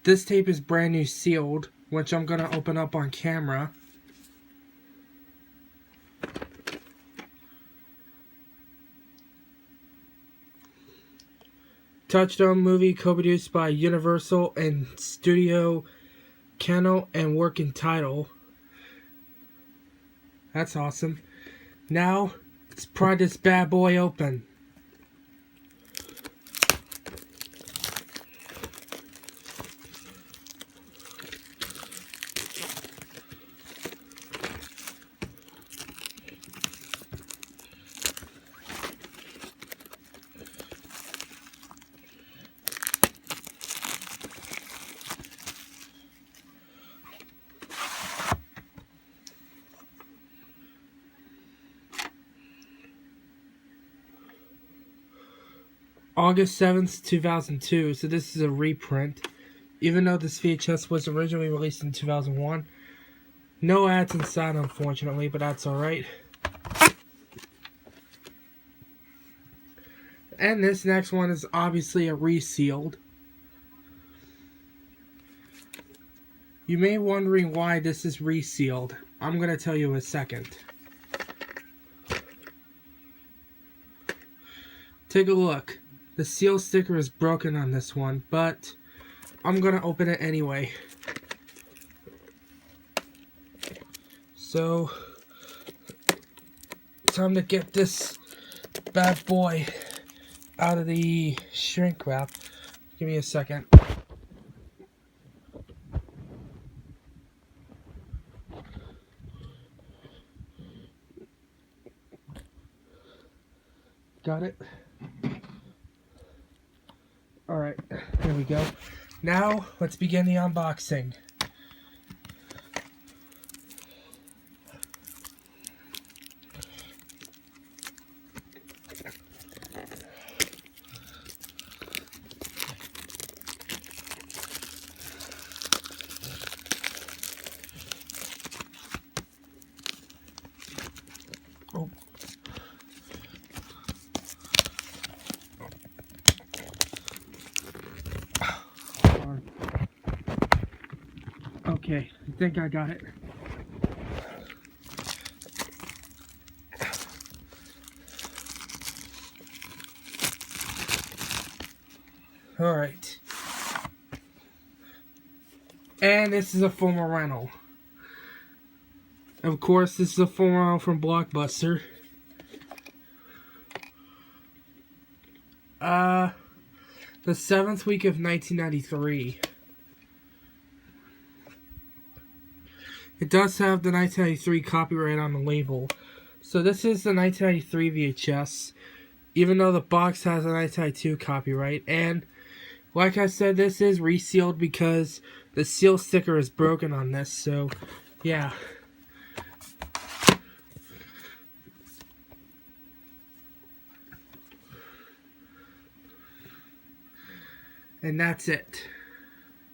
This tape is brand new sealed, which I'm going to open up on camera. Touchstone movie co-produced by Universal and Studio Canal and working title. That's awesome. Now, let's pry this bad boy open. August 7th, 2002, so this is a reprint. Even though this VHS was originally released in 2001. No ads inside, unfortunately, but that's alright. And this next one is obviously a resealed. You may be wondering why this is resealed. I'm going to tell you in a second. Take a look. The seal sticker is broken on this one, but I'm going to open it anyway. So, time to get this bad boy out of the shrink wrap. Give me a second. Got it? Alright, here we go. Now, let's begin the unboxing. Oh. Okay, I think I got it. Alright. And this is a former rental. Of course, this is a former rental from Blockbuster. The 7th week of 1993. It does have the 1993 copyright on the label. So this is the 1993 VHS, even though the box has a 1992 copyright. And like I said, this is resealed because the seal sticker is broken on this. So, yeah. And that's it.